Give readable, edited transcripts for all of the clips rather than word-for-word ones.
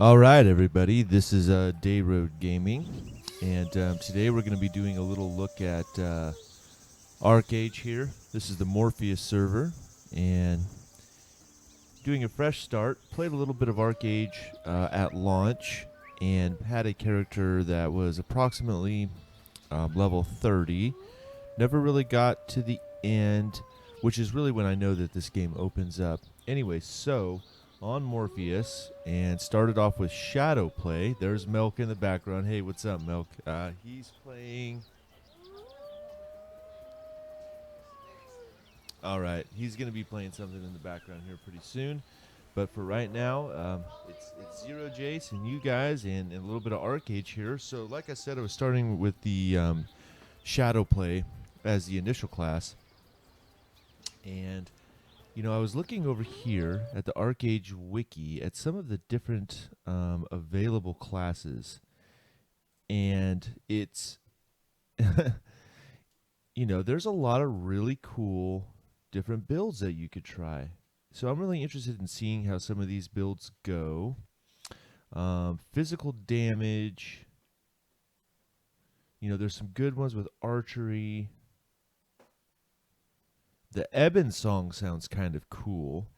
All right, everybody. This is Day Road Gaming, and today we're going to be doing a little look at ArcheAge here. This is the Morpheus server, and doing a fresh start. Played a little bit of ArcheAge at launch, and had a character that was approximately level 30. Never really got to the end, which is really when I know that this game opens up. Anyway, so on Morpheus, and started off with Shadow Play. There's Milk in the background. Hey, what's up, Milk? He's playing. All right, he's going to be playing something in the background here pretty soon. But for right now, it's Zero Jace and you guys, and a little bit of ArcheAge here. So, like I said, I was starting with the Shadow Play as the initial class, and I was looking over here at the ArcheAge wiki at some of the different available classes, and it's, there's a lot of really cool different builds that you could try. So I'm really interested in seeing how some of these builds go. Physical damage, there's some good ones with archery. The Eben song sounds kind of cool,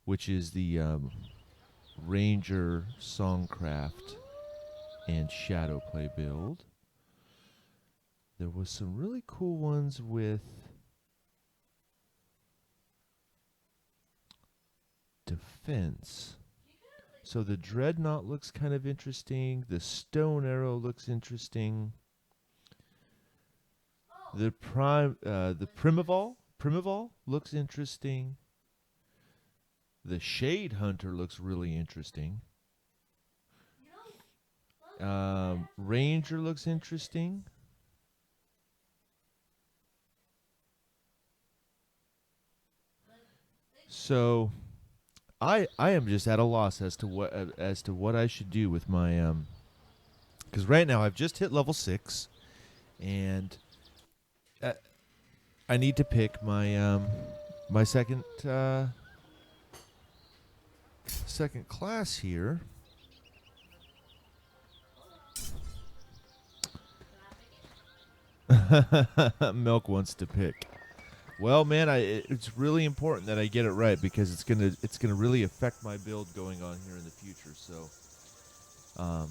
which is the Ranger Songcraft and Shadow Play build. There was some really cool ones with defense. So the Dreadnought looks kind of interesting. The Stone Arrow looks interesting. The Primeval looks interesting. The Shade Hunter looks really interesting. Ranger looks interesting. So I am just at a loss as to what I should do with my because right now I've just hit level 6, and I need to pick my my second class here. Milk wants to pick. Well, man, it's really important that I get it right, because it's gonna really affect my build going on here in the future. So, I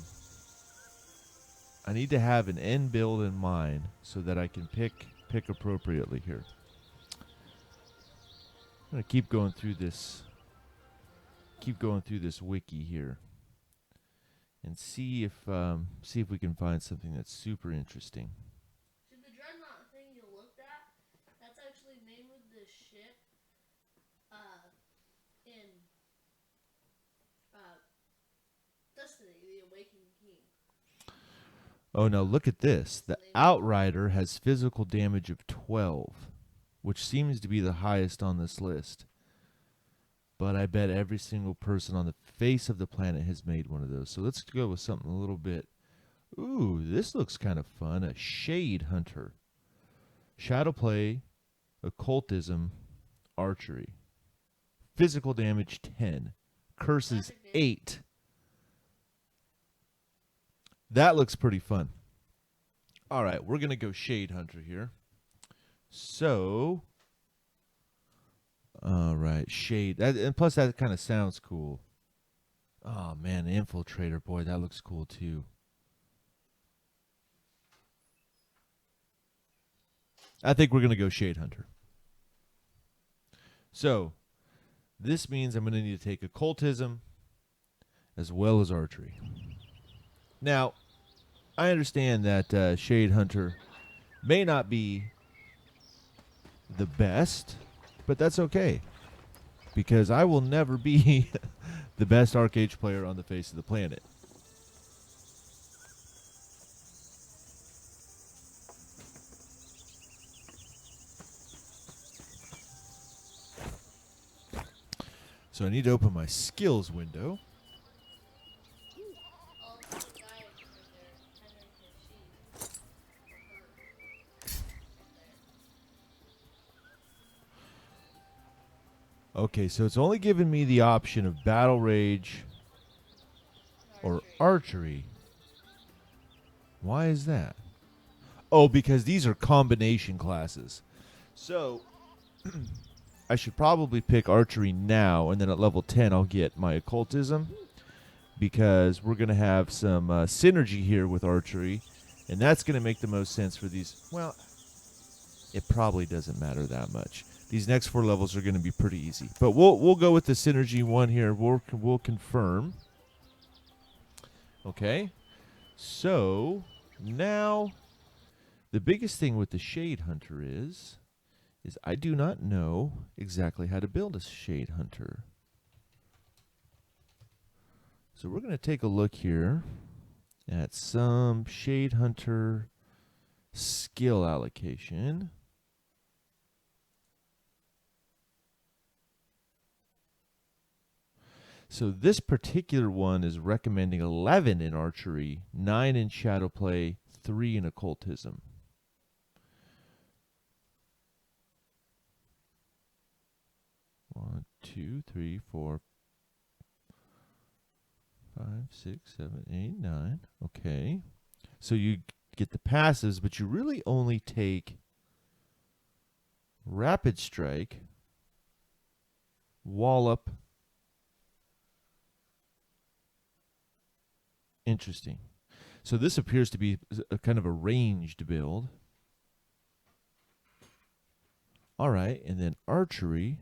need to have an end build in mind so that I can pick appropriately here. I'm gonna keep going through this wiki here, and see if we can find something that's super interesting. See, the Dreadnought thing you looked at, that's actually made with the ship in Destiny, the Awakened King. Oh, now look at this. The Outrider has physical damage of 12, which seems to be the highest on this list. But I bet every single person on the face of the planet has made one of those. So let's go with something a little bit. Ooh, this looks kind of fun. A Shade Hunter. Shadow Play, Occultism, Archery. Physical damage 10. Curses 8. That looks pretty fun. All right, we're going to go Shade Hunter here. So, all right, Shade. And plus, that kind of sounds cool. Oh, man, Infiltrator. Boy, that looks cool, too. I think we're going to go Shade Hunter. So, this means I'm going to need to take Occultism as well as Archery. Now, I understand that Shade Hunter may not be the best, but that's okay, because I will never be the best ArcheAge player on the face of the planet. So I need to open my skills window. Okay, so it's only given me the option of Battle Rage, or archery. Why is that? Oh, because these are combination classes. So I should probably pick archery now, and then at level 10 I'll get my occultism, because we're going to have some synergy here with archery, and that's going to make the most sense for these. Well, it probably doesn't matter that much. These next 4 levels are going to be pretty easy, but we'll go with the synergy one here. We'll confirm. Okay, so now the biggest thing with the Shade Hunter is I do not know exactly how to build a Shade Hunter. So we're going to take a look here at some Shade Hunter skill allocation. So this particular one is recommending 11 in archery, 9 in shadow play, 3 in occultism. One, 2, 3, 4, 5, 6, 7, 8, 9. Okay. So you get the passives, but you really only take Rapid Strike, Wallop. Interesting. So this appears to be a kind of a ranged build. All right, and then archery.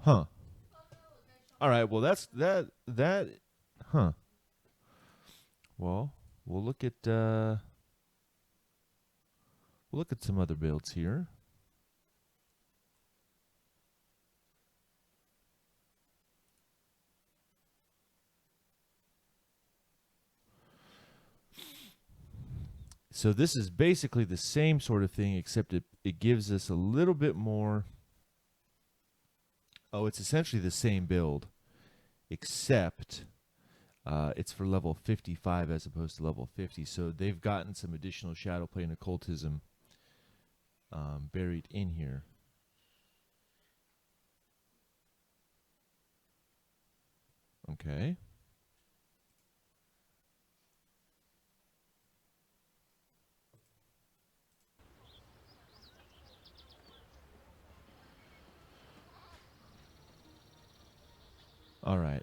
Huh. All right, well that huh. Well, we'll look at some other builds here. So this is basically the same sort of thing, except it gives us a little bit more. Oh, it's essentially the same build, except it's for level 55 as opposed to level 50. So they've gotten some additional shadow play and occultism buried in here. Okay. All right.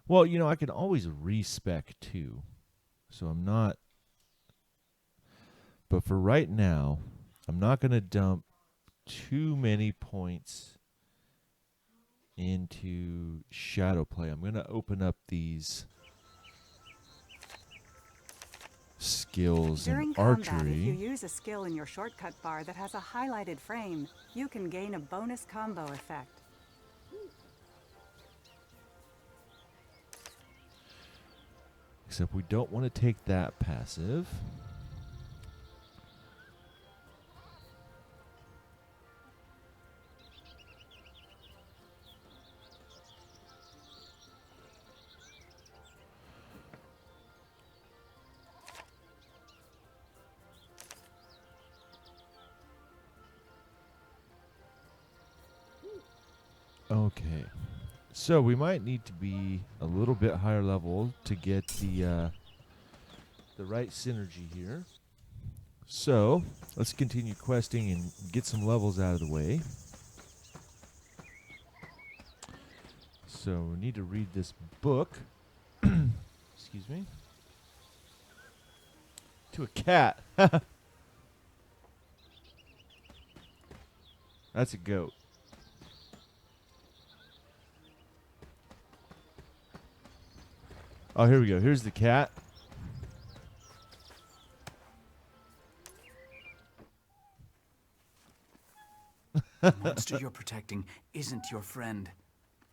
Well, you know, I can always respec too. So I'm not. But for right now, I'm not going to dump too many points into shadow play. I'm going to open up these skills During in combat, if you archery. use a skill in your shortcut bar that has a highlighted frame, you can gain a bonus combo effect. Except we don't want to take that passive. Okay. So we might need to be a little bit higher level to get the right synergy here. So let's continue questing and get some levels out of the way. So we need to read this book. Excuse me. To a cat. That's a goat. Oh, here we go. Here's the cat. The monster you're protecting isn't your friend.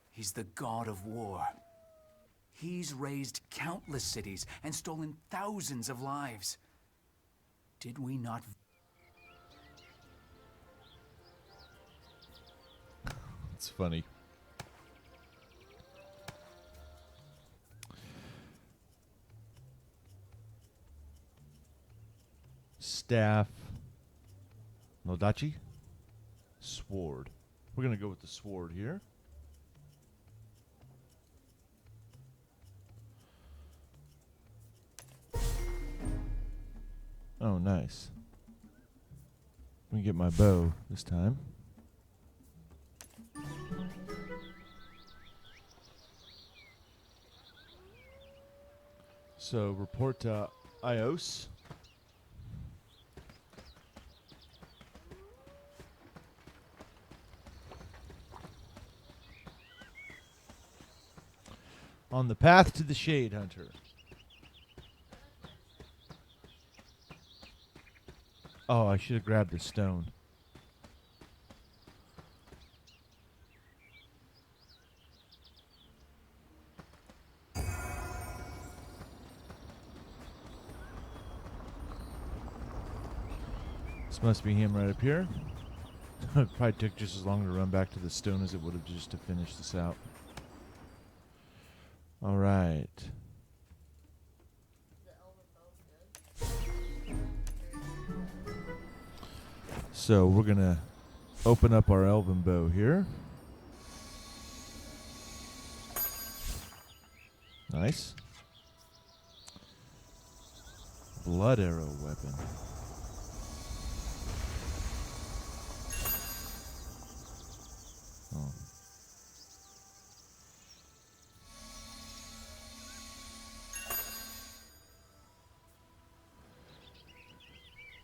He's the god of war. He's razed countless cities and stolen thousands of lives. Did we not... That's funny. Staff. Nodachi. Sword. We're going to go with the sword here. Oh, nice. Let me get my bow this time. So, report to Ios. On the path to the Shade Hunter. Oh, I should have grabbed the stone. This must be him right up here. It probably took just as long to run back to the stone as it would have just to finish this out. All right. So we're going to open up our elven bow here. Nice. Blood arrow weapon. Oh.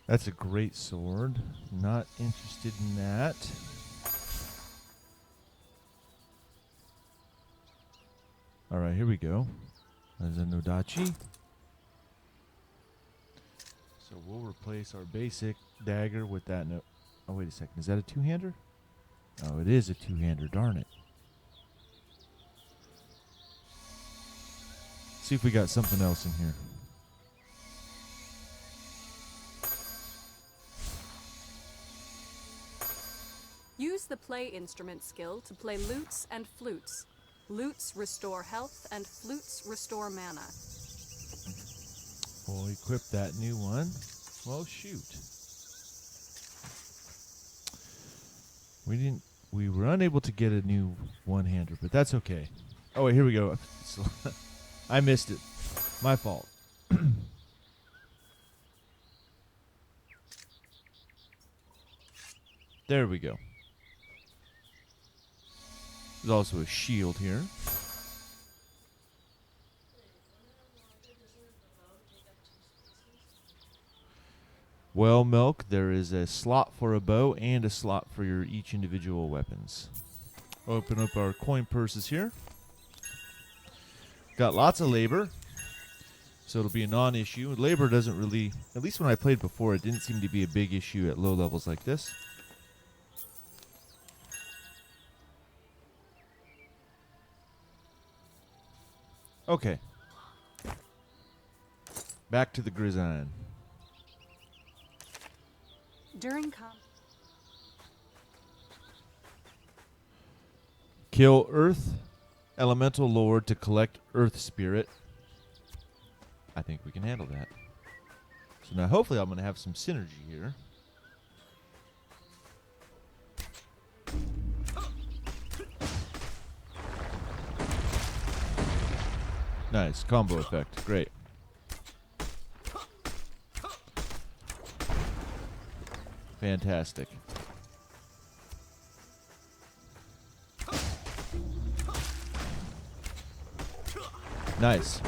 That's a great sword. Not interested in that. All right, here we go. There's a Nodachi. So we'll replace our basic dagger with that. Oh, wait a second. Is that a two-hander? Oh, it is a two-hander. Darn it. See if we got something else in here. Use the play instrument skill to play lutes and flutes. Lutes restore health and flutes restore mana. We'll equip that new one. Well, shoot. We were unable to get a new one-hander, but that's okay. Oh, wait, here we go. I missed it. My fault. There we go. There's also a shield here. Well, Milk, there is a slot for a bow and a slot for your each individual weapons. Open up our coin purses here. Got lots of labor, so it'll be a non-issue. Labor doesn't really, at least when I played before, it didn't seem to be a big issue at low levels like this. Okay. Back to the Grizzine. During Kill Earth Elemental Lord to collect Earth Spirit. I think we can handle that. So now hopefully I'm going to have some synergy here. Nice. Combo effect. Great. Fantastic. Nice.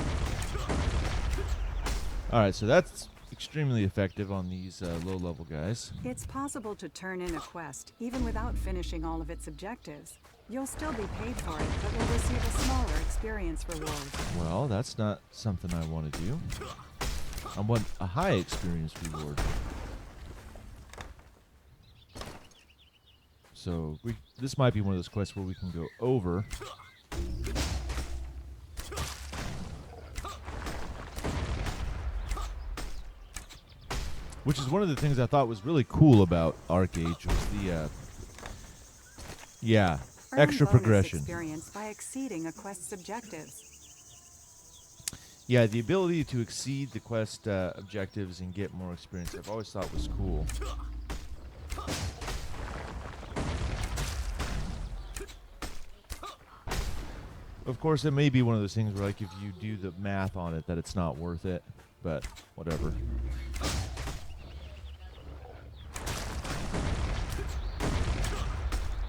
Alright, so that's extremely effective on these low-level guys. It's possible to turn in a quest, even without finishing all of its objectives. You'll still be paid for it, but will receive a smaller experience reward. Well, that's not something I want to do. I want a high experience reward. So this might be one of those quests where we can go over. Which is one of the things I thought was really cool about ArcheAge was the, yeah. extra bonus progression. experience by exceeding a quest's objectives. Yeah, the ability to exceed the quest objectives and get more experience, I've always thought was cool. Of course, it may be one of those things where, like, if you do the math on it, that it's not worth it, but whatever.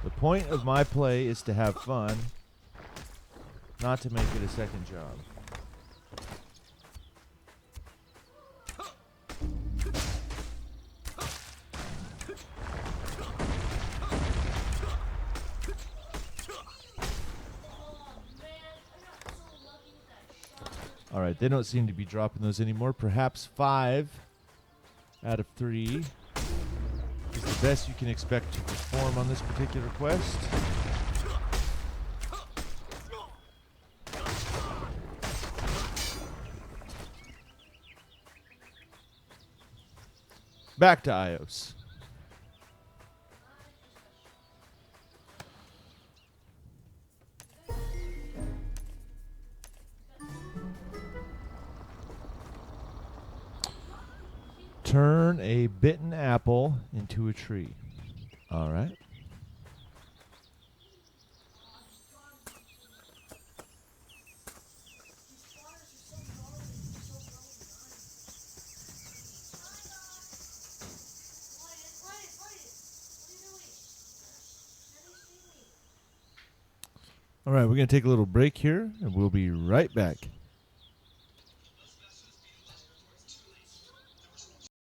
The point of my play is to have fun, not to make it a second job. All right, they don't seem to be dropping those anymore. Perhaps 5 out of 3 is the best you can expect to perform on this particular quest. Back to Ios. Turn a bitten apple into a tree. All right. All right, we're going to take a little break here, and we'll be right back.